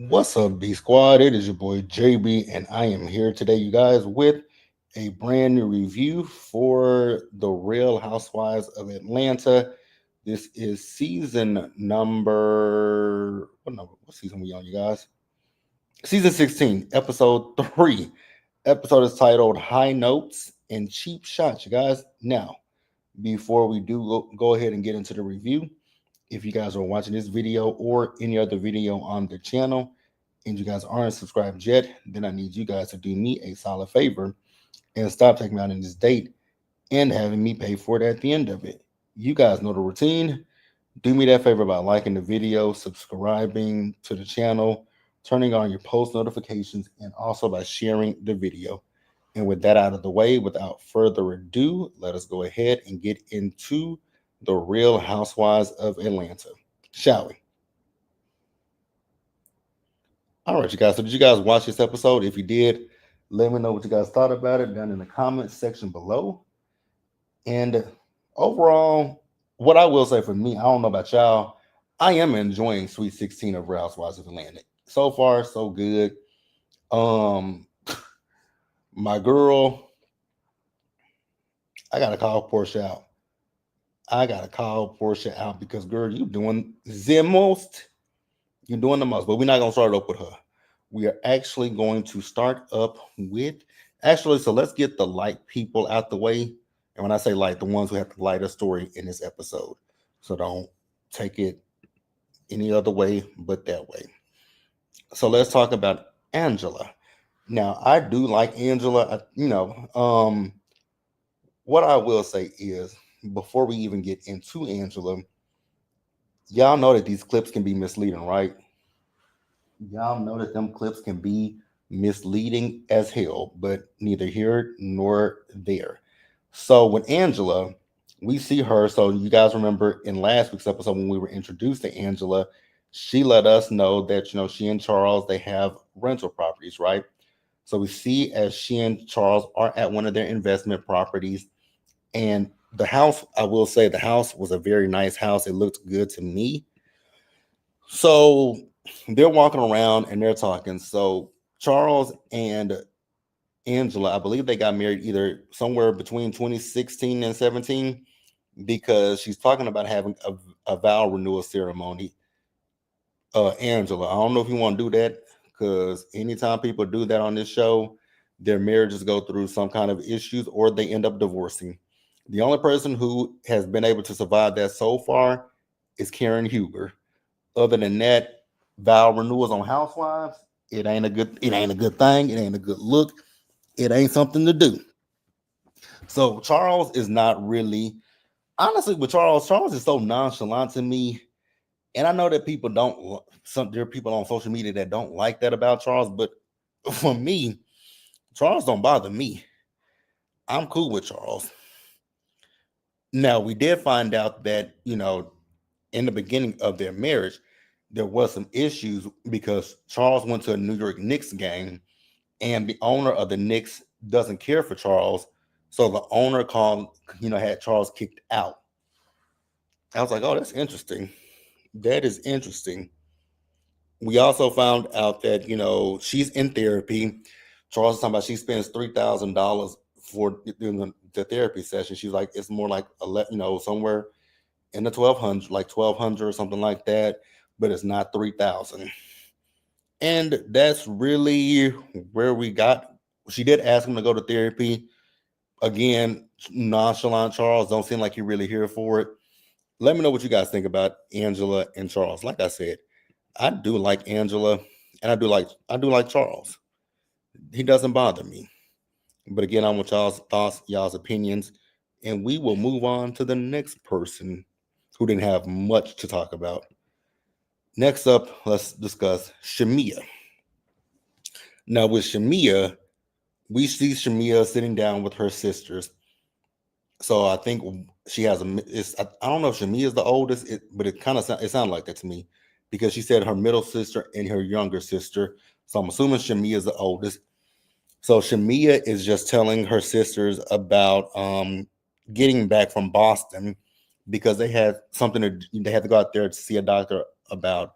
What's up, B Squad? It is your boy JB, and I am here today, you guys, with a brand new review for The Real Housewives of Atlanta. This is season number what season we on, you guys? Season 16, episode 3. Episode is titled High Notes and Cheap Shots, you guys. Now, before we do go ahead and get into the review, if you guys are watching this video or any other video on the channel and you guys aren't subscribed yet, then I need you guys to do me a solid favor and stop taking me out on this date and having me pay for it at the end of it. You guys know the routine. Do me that favor by liking the video, subscribing to the channel, turning on your post notifications, and also by sharing the video. And with that out of the way, without further ado, let us go ahead and get into The Real Housewives of Atlanta, shall we? All right, you guys. So did you guys watch this episode? If you did, let me know what you guys thought about it down in the comments section below. And overall, what I will say for me, I don't know about y'all, I am enjoying Sweet 16 of Real Housewives of Atlanta. So far, so good. My girl, I gotta call Portia out. Because, girl, you doing the most. You're doing the most, but we're not gonna start up with her. We are actually going to start up with so let's get the light people out the way. And when I say light, the ones who have the lighter story in this episode. So don't take it any other way but that way. So let's talk about Angela. Now, I do like Angela. What I will say is, before we even get into Angela, y'all know that these clips can be misleading, right? Y'all know that them clips can be misleading as hell, but neither here nor there. So with Angela, we see her. So you guys remember in last week's episode when we were introduced to Angela, she let us know that she and Charles, they have rental properties, right? So we see as she and Charles are at one of their investment properties, and the house, I will say the house was a very nice house. It looked good to me. So they're walking around and they're talking. So Charles and Angela, I believe they got married either somewhere between 2016 and 17, because she's talking about having a vow renewal ceremony. Angela, I don't know if you want to do that, because anytime people do that on this show, their marriages go through some kind of issues or they end up divorcing. The only person who has been able to survive that so far is Karen Huger. Other than that, vow renewals on Housewives, it ain't a good thing. It ain't a good look. It ain't something to do. So Charles is not really, honestly, with Charles is so nonchalant to me. And I know that people don't, there are people on social media that don't like that about Charles, but for me, Charles don't bother me. I'm cool with Charles. Now, we did find out that, in the beginning of their marriage, there was some issues because Charles went to a New York Knicks game and the owner of the Knicks doesn't care for Charles. So the owner had Charles kicked out. I was like, oh, that's interesting. That is interesting. We also found out that, she's in therapy. Charles is talking about she spends $3,000 for the therapy session. She's like, it's more like, somewhere in the 1,200, like 1,200 or something like that, but it's not 3,000. And that's really where we got. She did ask him to go to therapy. Again, nonchalant Charles, don't seem like you're really here for it. Let me know what you guys think about Angela and Charles. Like I said, I do like Angela and I do like Charles. He doesn't bother me. But again, I want y'all's thoughts, y'all's opinions, and we will move on to the next person who didn't have much to talk about. Next up, let's discuss Shamia. Now, with Shamia, we see Shamia sitting down with her sisters. So I think she has I don't know if Shamia is the oldest, but it kind of it sounded like that to me, because she said her middle sister and her younger sister. So I'm assuming Shamia is the oldest. So Shamia is just telling her sisters about getting back from Boston because they had they had to go out there to see a doctor about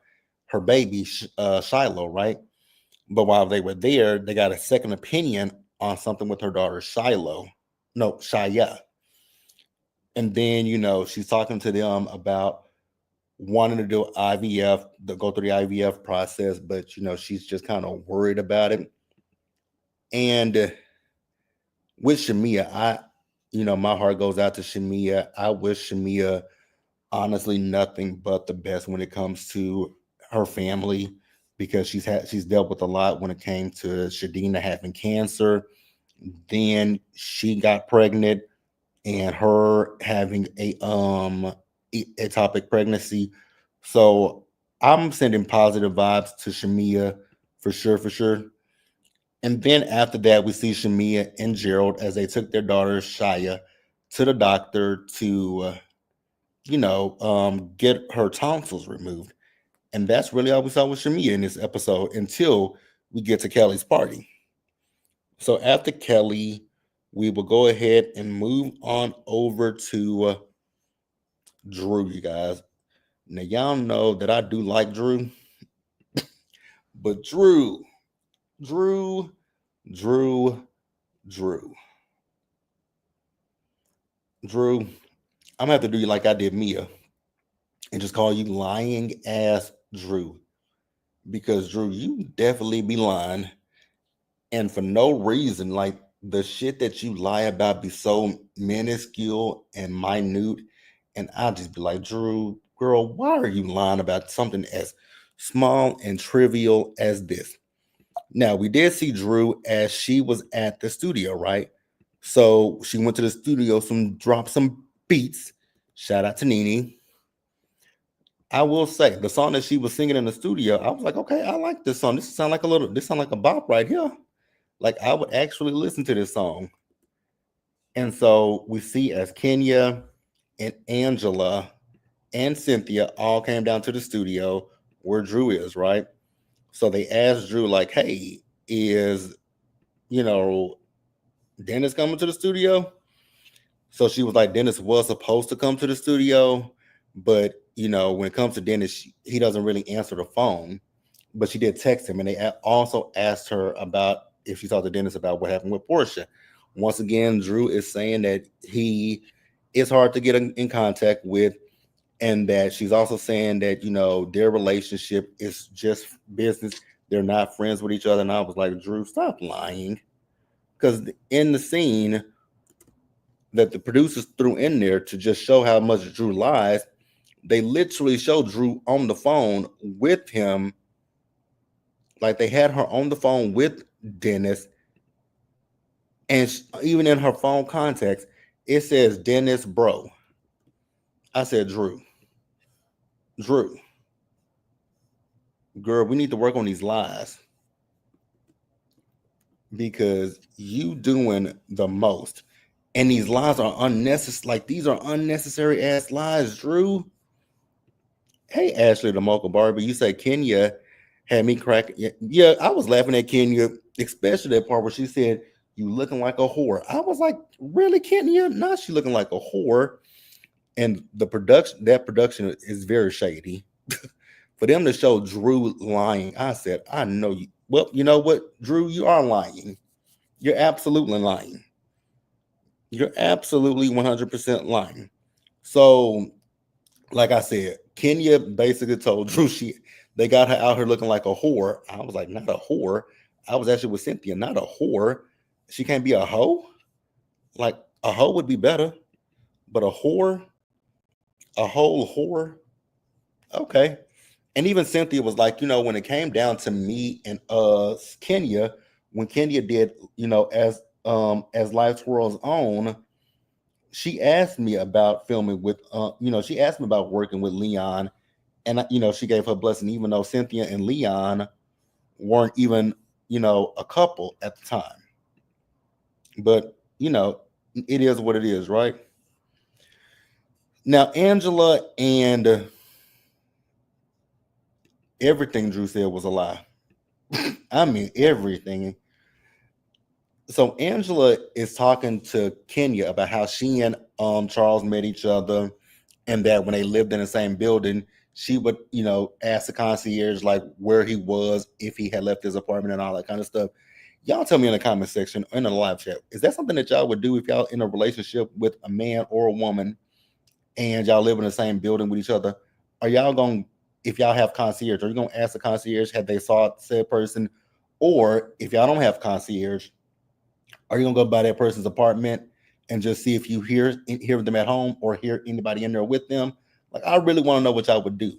her baby, Shiloh, right? But while they were there, they got a second opinion on something with her daughter, Shiloh. No, Shaya. And then, she's talking to them about wanting to do IVF, to go through the IVF process, but, she's just kind of worried about it. And with Shamia, my heart goes out to Shamia. I wish Shamia honestly nothing but the best when it comes to her family, because she's dealt with a lot when it came to Shadina having cancer. Then she got pregnant, and her having a ectopic pregnancy. So I'm sending positive vibes to Shamia for sure, for sure. And then after that, we see Shamia and Gerald as they took their daughter Shaya to the doctor to, get her tonsils removed. And that's really all we saw with Shamia in this episode until we get to Kelly's party. So after Kelly, we will go ahead and move on over to Drew, you guys. Now, y'all know that I do like Drew, but Drew, Drew, Drew, Drew, Drew, I'm gonna have to do you like I did Mia and just call you lying ass Drew. Because Drew, you definitely be lying. And for no reason, like the shit that you lie about be so minuscule and minute. And I'll just be like, Drew, girl, why are you lying about something as small and trivial as this? Now, we did see Drew as she was at the studio, right? So she went to the studio, dropped some beats. Shout out to Nene. I will say the song that she was singing in the studio, I was like, okay, I like this song. This sound like a bop right here. Like I would actually listen to this song. And so we see as Kenya and Angela and Cynthia all came down to the studio where Drew is, right? So they asked Drew, like, hey, is, Dennis coming to the studio? So she was like, Dennis was supposed to come to the studio, but, when it comes to Dennis, he doesn't really answer the phone. But she did text him, and they also asked her about if she talked to Dennis about what happened with Portia. Once again, Drew is saying that he is hard to get in contact with, and that she's also saying that, their relationship is just business. They're not friends with each other. And I was like, Drew, stop lying. Because in the scene that the producers threw in there to just show how much Drew lies, they literally showed Drew on the phone with him. Like they had her on the phone with Dennis. And even in her phone contacts, it says Dennis bro. I said, Drew, girl, we need to work on these lies. Because you doing the most. And these lies are unnecessary. Like these are unnecessary ass lies, Drew. Hey, Ashley the Mocha Barbie, you say Kenya had me cracking. Yeah, I was laughing at Kenya, especially that part where she said, you looking like a whore. I was like, really, Kenya? Not she looking like a whore. And that production is very shady. For them to show Drew lying, I said, I know you. Well, you know what, Drew, you are lying. You're absolutely lying. You're absolutely 100% lying. So, like I said, Kenya basically told Drew they got her out here looking like a whore. I was like, not a whore. I was actually with Cynthia, not a whore. She can't be a hoe. Like a hoe would be better, but a whole whore. Okay. And even Cynthia was like, when it came down to me and Kenya, when Kenya did, as Life Swirls On, she asked me about filming with she asked me about working with Leon, and she gave her blessing, even though Cynthia and Leon weren't even a couple at the time. But it is what it is, right? Now Angela and everything Drew said was a lie. I mean everything. So Angela is talking to Kenya about how she and Charles met each other, and that when they lived in the same building, she would, ask the concierge like where he was, if he had left his apartment and all that kind of stuff. Y'all tell me in the comment section or in the live chat, is that something that y'all would do if y'all in a relationship with a man or a woman and y'all live in the same building with each other? Are y'all going, if y'all have concierge, are you going to ask the concierge have they saw said person? Or if y'all don't have concierge, are you going to go by that person's apartment and just see if you hear them at home or hear anybody in there with them? Like, I really want to know what y'all would do.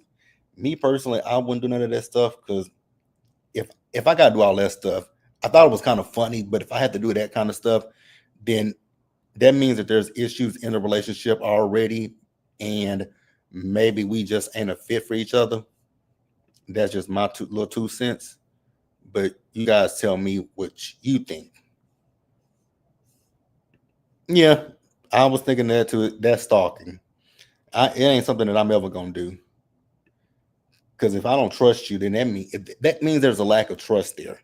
Me personally, I wouldn't do none of that stuff, because if I gotta do all that stuff, I thought it was kind of funny, but if I had to do that kind of stuff, then that means that there's issues in the relationship already, and maybe we just ain't a fit for each other. That's just my little 2 cents. But you guys tell me what you think. Yeah, I was thinking that too. That's stalking. It ain't something that I'm ever gonna do. Because if I don't trust you, then that means there's a lack of trust there.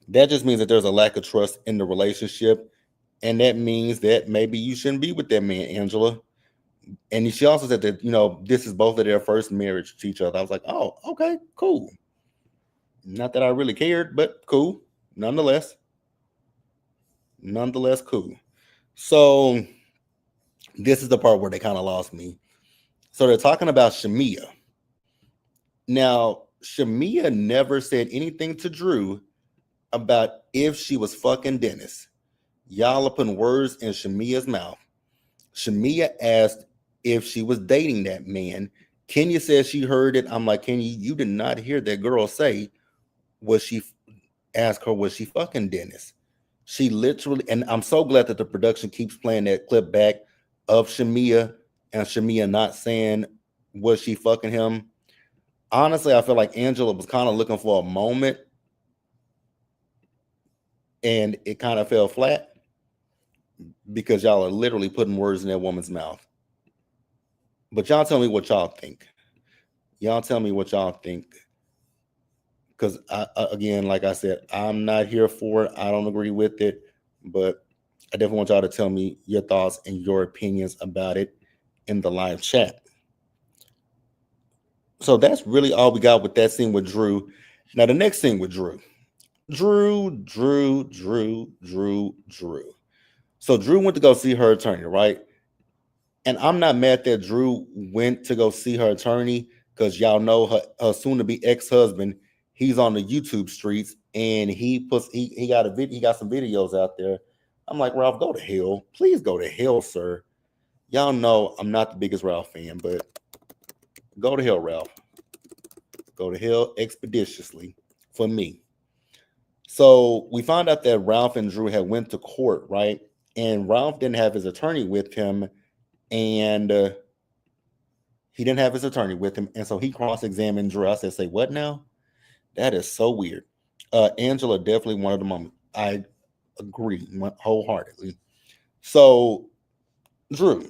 That just means that there's a lack of trust in the relationship, and that means that maybe you shouldn't be with that man, Angela. And she also said that this is both of their first marriage to each other. I was like, oh, okay, cool. Not that I really cared, but cool, nonetheless. Nonetheless, cool. So this is the part where they kind of lost me. So they're talking about Shamia. Now, Shamia never said anything to Drew about if she was fucking Dennis. Y'all are putting words in Shamia's mouth. Shamia asked if she was dating that man. Kenya says she heard it. I'm like, Kenya, you did not hear that girl say, was she, ask her, was she fucking Dennis? She literally, and I'm so glad that the production keeps playing that clip back of Shamia and Shamia not saying, was she fucking him? Honestly, I feel like Angela was kind of looking for a moment and it kind of fell flat, because y'all are literally putting words in that woman's mouth. But y'all tell me what y'all think. Y'all tell me what y'all think. Because, again, like I said, I'm not here for it. I don't agree with it. But I definitely want y'all to tell me your thoughts and your opinions about it in the live chat. So that's really all we got with that scene with Drew. Now, the next scene with Drew. Drew. So Drew went to go see her attorney, right? And I'm not mad that Drew went to go see her attorney, because y'all know her soon-to-be ex-husband, he's on the YouTube streets, and he got some videos out there. I'm like, Ralph, go to hell. Please go to hell, sir. Y'all know I'm not the biggest Ralph fan, but go to hell, Ralph. Go to hell expeditiously for me. So we found out that Ralph and Drew had went to court, right? And Ralph didn't have his attorney with him, and he didn't have his attorney with him, and so he cross-examined Drew. I said, say what now? That is so weird. Angela definitely wanted the moment. I agree wholeheartedly. So, Drew,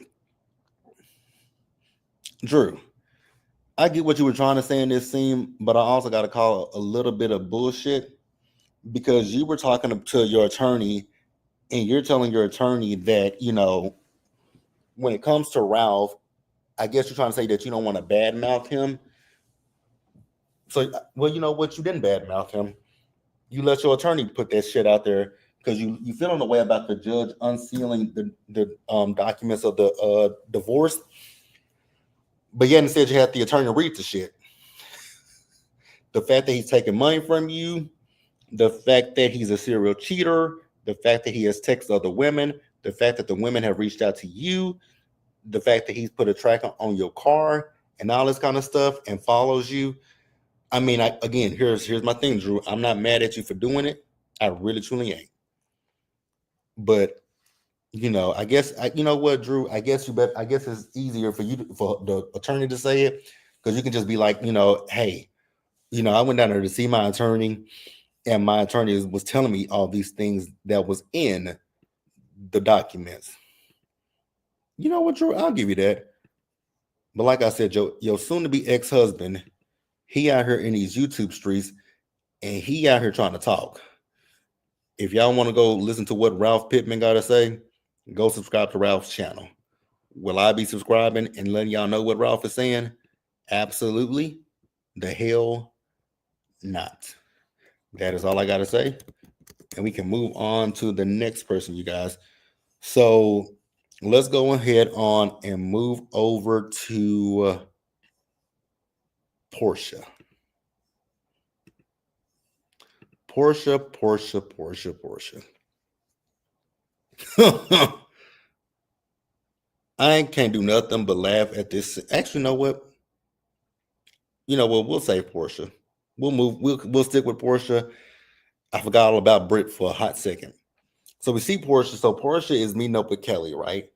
I get what you were trying to say in this scene, but I also got to call a little bit of bullshit, because you were talking to your attorney, and you're telling your attorney that, when it comes to Ralph, I guess you're trying to say that you don't want to badmouth him. So, well, you know what? You didn't badmouth him. You let your attorney put that shit out there, because you feel in a way about the judge unsealing the documents of the divorce, but you hadn't said you had the attorney read the shit. The fact that he's taking money from you, the fact that he's a serial cheater, the fact that he has texted other women, the fact that the women have reached out to you, the fact that he's put a tracker on your car and all this kind of stuff and follows you. I mean, again, here's my thing, Drew. I'm not mad at you for doing it. I really, truly ain't. But I guess you know what, Drew. I guess it's easier for for the attorney to say it, because you can just be like, hey, I went down there to see my attorney, and my attorney was telling me all these things that was in the documents. You know what, Drew? I'll give you that. But like I said, your soon-to-be ex-husband, he out here in these YouTube streets, and he out here trying to talk. If y'all want to go listen to what Ralph Pittman got to say, go subscribe to Ralph's channel. Will I be subscribing and letting y'all know what Ralph is saying? Absolutely the hell not. That is all I got to say. And we can move on to the next person, you guys. So let's go ahead on and move over to Portia. Portia. I can't do nothing but laugh at this. Actually, you know what? You know what? We'll say Portia. We'll move. We'll stick with Portia. I forgot all about Brit for a hot second. So we see Portia. So Portia is meeting up with Kelly, right?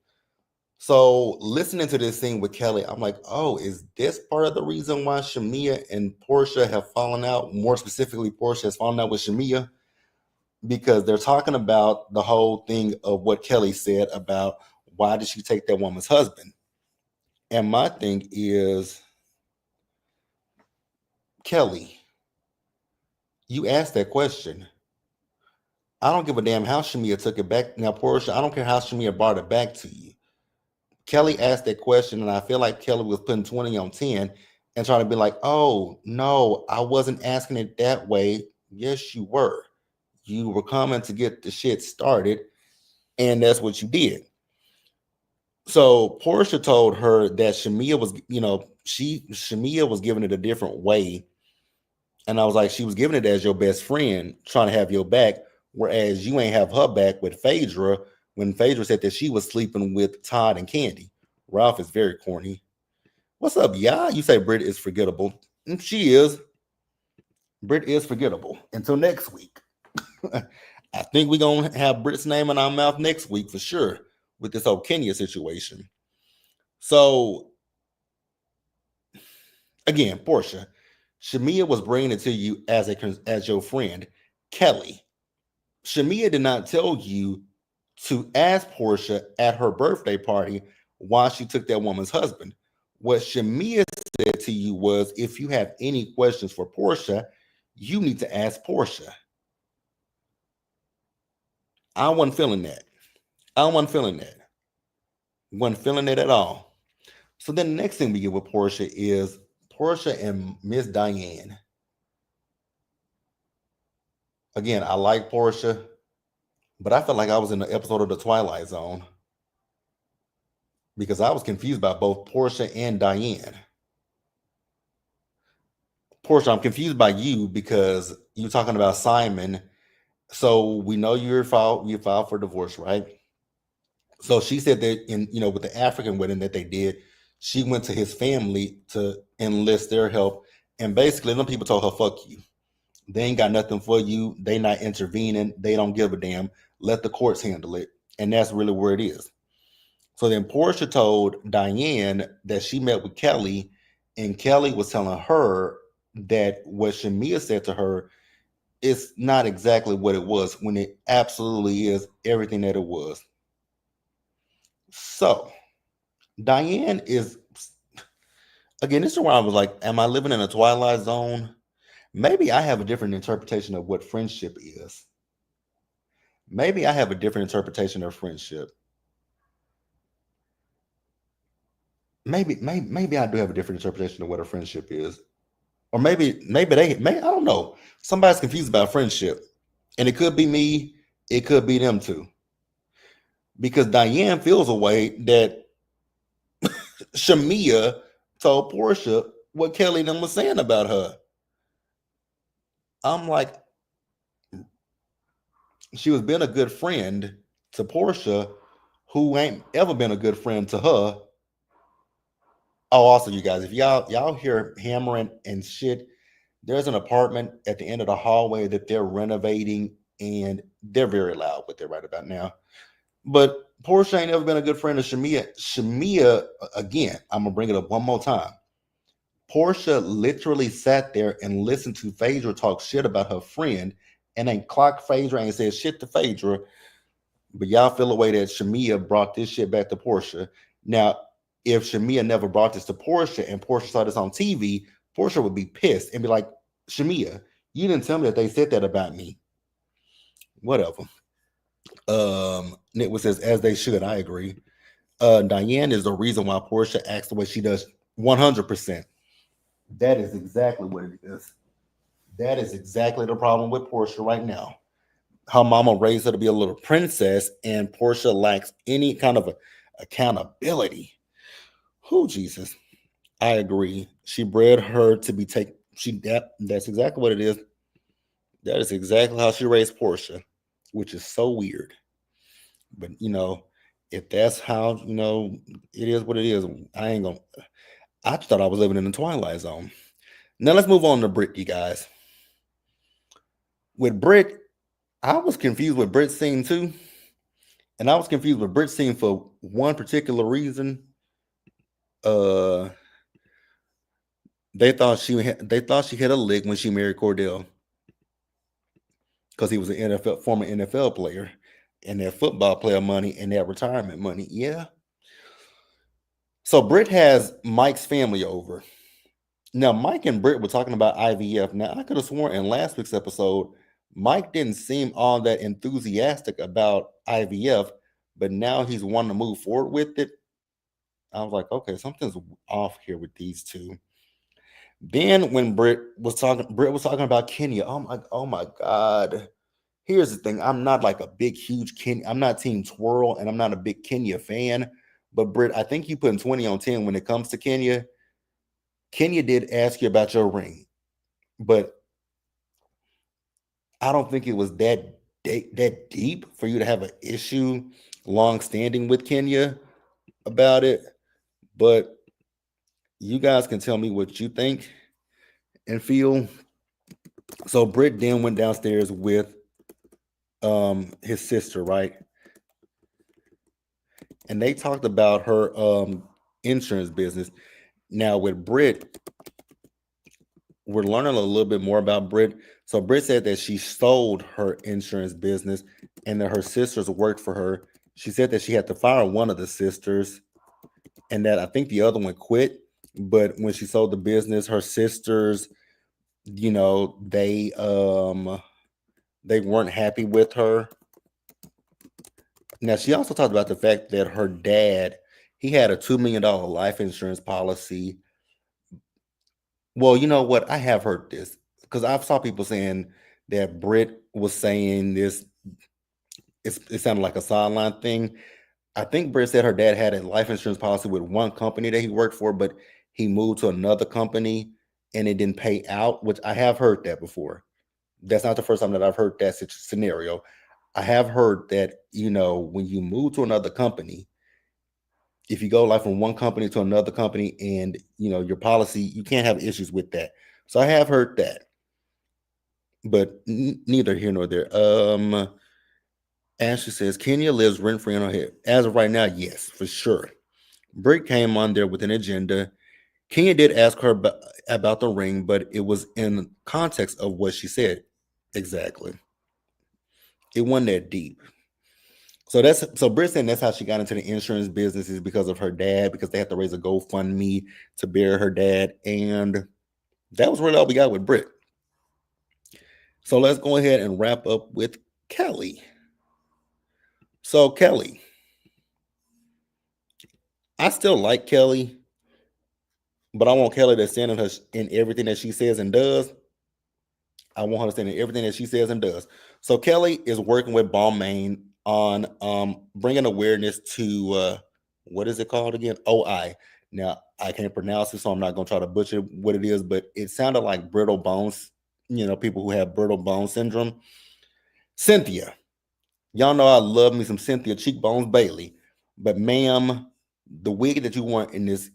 So listening to this scene with Kelly, I'm like, oh, is this part of the reason why Shamia and Portia have fallen out? More specifically, Portia has fallen out with Shamia because they're talking about the whole thing of what Kelly said about why did she take that woman's husband? And my thing is, Kelly, you asked that question. I don't give a damn how Shamia took it back. Now, Portia, I don't care how Shamia brought it back to you. Kelly asked that question, and I feel like Kelly was putting 20 on 10 and trying to be like, oh, no, I wasn't asking it that way. Yes, you were. You were coming to get the shit started, and that's what you did. So Portia told her that Shamia was, Shamia was giving it a different way. And I was like, she was giving it as your best friend, trying to have your back, whereas you ain't have her back with Phaedra when Phaedra said that she was sleeping with Todd and Candy. Ralph is very corny. What's up, y'all? You say Brit is forgettable. And she is. Brit is forgettable. Until next week. I think we're going to have Brit's name in our mouth next week for sure with this whole Kenya situation. So, again, Portia, Shamia was bringing it to you as your friend, Kelly. Shamia did not tell you to ask Portia at her birthday party why she took that woman's husband. What Shamia said to you was, if you have any questions for Portia, you need to ask Portia. I wasn't feeling that. I wasn't feeling that. Wasn't feeling it at all. So then the next thing we get with Portia is Portia and Miss Diane. Again, I like Portia, but I felt like I was in an episode of The Twilight Zone because I was confused by both Portia and Diane. Portia, I'm confused by you because you're talking about Simon. So we know you filed for divorce, right? So she said that with the African wedding that they did, she went to his family to enlist their help. And basically, them people told her, fuck you. They ain't got nothing for you. They not intervening. They don't give a damn. Let the courts handle it. And that's really where it is. So then Portia told Diane that she met with Kelly, and Kelly was telling her that what Shamia said to her is not exactly what it was when it absolutely is everything that it was. So Diane is, again, this is where I was like, am I living in a Twilight Zone? Maybe I have a different interpretation of what friendship is. Maybe I have a different interpretation of friendship. Maybe I do have a different interpretation of what a friendship is. Or maybe I don't know. Somebody's confused about friendship. And it could be me, it could be them too. Because Diane feels a way that Shamia told Portia what Kelly and them was saying about her. I'm like, she was being a good friend to Portia, who ain't ever been a good friend to her. Oh, also, you guys, if y'all hear hammering and shit, there's an apartment at the end of the hallway that they're renovating, and they're very loud with it right about now. But Portia ain't ever been a good friend of Shamia. Shamia, again, I'm gonna bring it up one more time. Portia literally sat there and listened to Phaedra talk shit about her friend, and then clocked Phaedra and said shit to Phaedra. But y'all feel the way that Shamia brought this shit back to Portia. Now, if Shamia never brought this to Portia and Portia saw this on TV, Portia would be pissed and be like, Shamia, you didn't tell me that they said that about me. Whatever. Nitwit says, as they should. I agree. Diane is the reason why Portia acts the way she does. 100%. That is exactly what it is. That is exactly the problem with Portia right now. Her mama raised her to be a little princess, and Portia lacks any kind of accountability. Who Jesus? I agree. She bred her to be taken. That's exactly what it is. That is exactly how she raised Portia, which is so weird. But if that's how it is, what it is. I ain't gonna. I thought I was living in the Twilight Zone. Now let's move on to Brit, you guys. With Brit, I was confused with Brit's scene too, and I was confused with Brit's scene for one particular reason. Uh, they thought she hit a lick when she married Cordell because he was an former NFL player, and that football player money and that retirement money. Yeah. So Britt has Mike's family over. Now Mike and Britt were talking about IVF. Now I could have sworn in last week's episode, Mike didn't seem all that enthusiastic about IVF, but now he's wanting to move forward with it. I was like, okay, something's off here with these two. Then when Britt was talking about Kenya. Oh my God. Here's the thing. I'm not like a big, huge Kenya. I'm not Team Twirl, and I'm not a big Kenya fan. But Britt, I think you putting 20 on 10 when it comes to Kenya. Kenya did ask you about your ring, but I don't think it was that deep for you to have an issue long standing with Kenya about it. But you guys can tell me what you think and feel. So Britt then went downstairs with his sister, right? And they talked about her insurance business. Now with Britt, we're learning a little bit more about Britt. So Britt said that she sold her insurance business and that her sisters worked for her. She said that she had to fire one of the sisters and that I think the other one quit. But when she sold the business, her sisters, they weren't happy with her. Now she also talked about the fact that her dad, he had a $2 million life insurance policy. Well, you know what? I have heard this because I've saw people saying that Britt was saying this. It sounded like a sideline thing. I think Britt said her dad had a life insurance policy with one company that he worked for, but he moved to another company and it didn't pay out, which I have heard that before. That's not the first time that I've heard that scenario. I have heard that, when you move to another company, if you go like from one company to another company and, your policy, you can't have issues with that. So I have heard that, but neither here nor there. Ashley says Kenya lives rent free in her head. As of right now, yes, for sure. Britt came on there with an agenda. Kenya did ask her about the ring, but it was in context of what she said. Exactly. It wasn't that deep. So Britt saying that's how she got into the insurance business is because of her dad, because they had to raise a GoFundMe to bury her dad. And that was really all we got with Britt. So let's go ahead and wrap up with Kelly. So Kelly, I still like Kelly, but I want Kelly to stand in everything that she says and does. I want her to stand in everything that she says and does. So Kelly is working with Balmain on bringing awareness to what is it called again? OI. Now I can't pronounce it, so I'm not going to try to butcher what it is, but it sounded like brittle bones. People who have brittle bone syndrome. Cynthia, y'all know I love me some Cynthia Cheekbones Bailey, but ma'am, the wig that you wore in this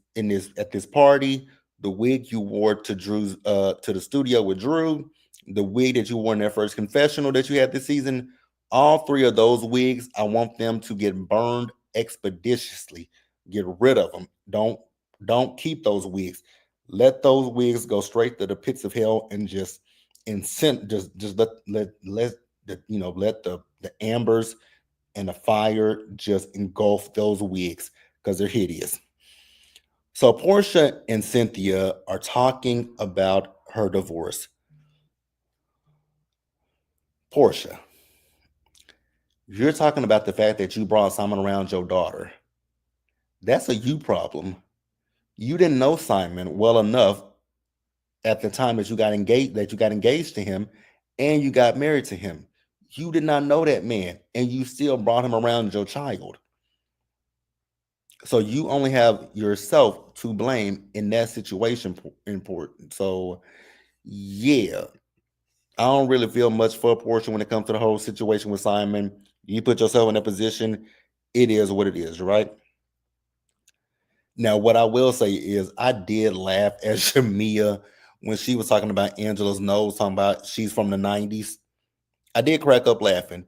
at this party, the wig you wore to Drew's to the studio with Drew, the wig that you wore in that first confessional that you had this season, all three of those wigs, I want them to get burned expeditiously. Get rid of them. Don't keep those wigs. Let those wigs go straight to the pits of hell and just just let let the ambers and the fire just engulf those wigs because they're hideous. So Portia and Cynthia are talking about her divorce. Portia, you're talking about the fact that you brought Simon around your daughter. That's a you problem. You didn't know Simon well enough at the time that you got engaged to him and you got married to him. You did not know that man and you still brought him around as your child. So you only have yourself to blame in that situation. Important. So yeah, I don't really feel much for Portia when it comes to the whole situation with Simon. You put yourself in that position, it is what it is, right? Now, what I will say is I did laugh at Shamia when she was talking about Angela's nose, talking about she's from the 90s. I did crack up laughing.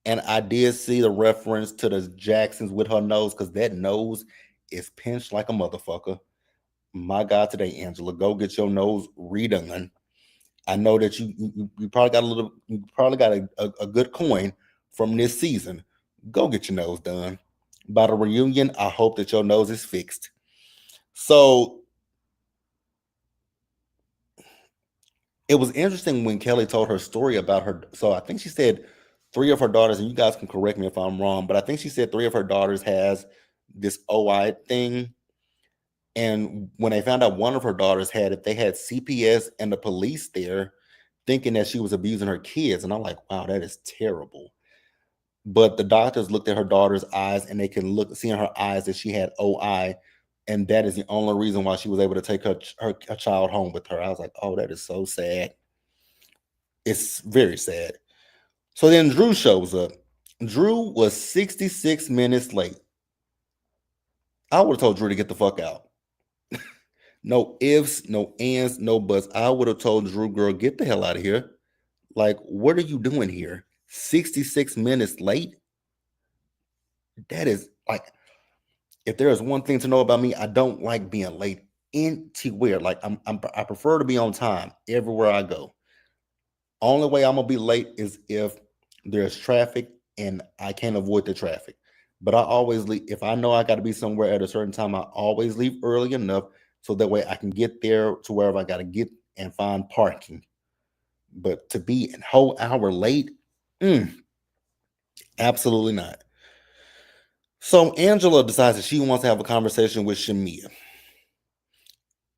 And I did see the reference to the Jacksons with her nose, because that nose is pinched like a motherfucker. My God, today, Angela, go get your nose redone. I know that you probably got a good coin from this season. Go get your nose done. By the reunion, I hope that your nose is fixed. So it was interesting when Kelly told her story about her. So I think she said three of her daughters, and you guys can correct me if I'm wrong, but I think she said three of her daughters has this OI thing. And when they found out one of her daughters had it, they had CPS and the police there thinking that she was abusing her kids. And I'm like, wow, that is terrible. But the doctors looked at her daughter's eyes and they can see in her eyes that she had OI. And that is the only reason why she was able to take her child home with her. I was like, oh, that is so sad. It's very sad. So then Drew shows up. Drew was 66 minutes late. I would have told Drew to get the fuck out. No ifs, no ands, no buts. I would have told Drew, girl, get the hell out of here. Like, what are you doing here? 66 minutes late? That is like, if there is one thing to know about me, I don't like being late anywhere. Like, I prefer to be on time everywhere I go. Only way I'm gonna be late is if there's traffic and I can't avoid the traffic. But I always leave if I know I got to be somewhere at a certain time. I always leave early enough so that way I can get there to wherever I got to get and find parking. But to be a whole hour late, mm, absolutely not. So Angela decides that she wants to have a conversation with Shamia.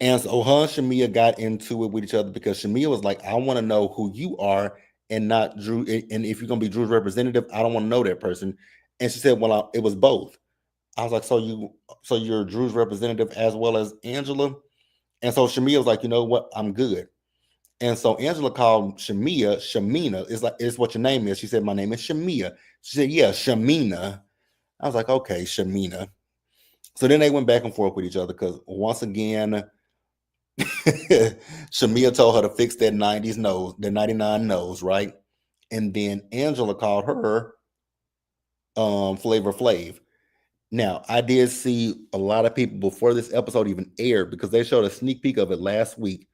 And so her and Shamia got into it with each other because Shamia was like, I want to know who you are and not Drew. And if you're going to be Drew's representative, I don't want to know that person. And she said, well, it was both. I was like, so you're Drew's representative as well as Angela? And so Shamia was like, you know what? I'm good. And so Angela called Shamina. It's what your name is. She said, my name is Shamia. She said, yeah, Shamina. I was like, okay, Shamina. So then they went back and forth with each other because once again, Shamia told her to fix that 90s nose, the 99 nose, right? And then Angela called her Flavor Flav. Now, I did see a lot of people before this episode even aired because they showed a sneak peek of it last week.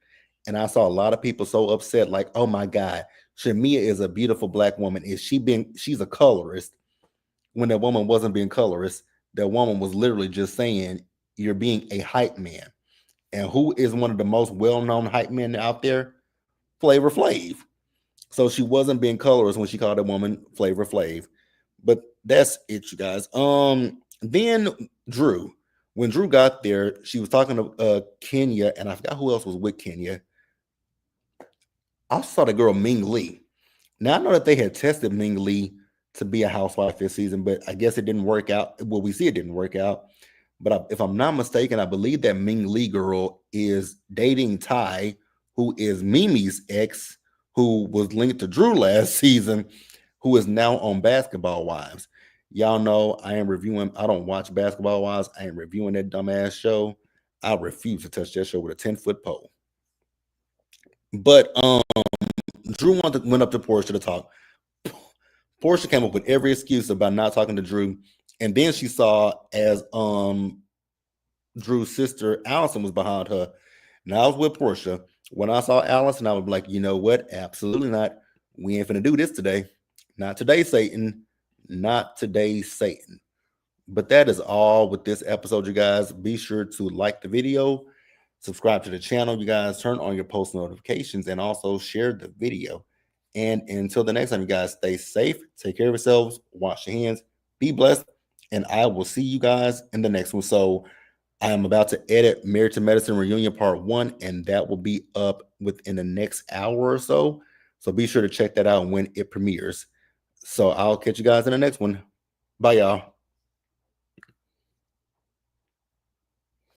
And I saw a lot of people so upset, like, oh my God, Shamia is a beautiful black woman. She's a colorist when that woman wasn't being colorist. That woman was literally just saying, you're being a hype man. And who is one of the most well-known hype men out there? Flavor Flav. So she wasn't being colorist when she called a woman Flavor Flav. But that's it, you guys. Then Drew. When Drew got there, she was talking to Kenya, and I forgot who else was with Kenya. I saw the girl Ming Lee. Now I know that they had tested Ming Lee to be a housewife this season, but I guess it didn't work out. Well, we see it didn't work out. But if I'm not mistaken, I believe that Ming Lee girl is dating Ty, who is Mimi's ex, who was linked to Drew last season, who is now on Basketball Wives. Y'all know I am reviewing. I don't watch Basketball Wives. I am reviewing that dumbass show. I refuse to touch that show with a 10-foot pole. But Drew went up to Portia to talk. Portia came up with every excuse about not talking to Drew, and then she saw as Drew's sister Allison was behind her. And I was with Portia. When I saw Allison, I was like, you know what? Absolutely not. We ain't finna do this today. Not today, Satan. Not today, Satan. But that is all with this episode, you guys. Be sure to like the video, subscribe to the channel, you guys, turn on your post notifications, and also share the video. And until the next time, you guys, stay safe, take care of yourselves, wash your hands, be blessed, and I will see you guys in the next one. So I am about to edit Married to Medicine Reunion Part 1, and that will be up within the next hour or so. So be sure to check that out when it premieres. So I'll catch you guys in the next one. Bye, y'all.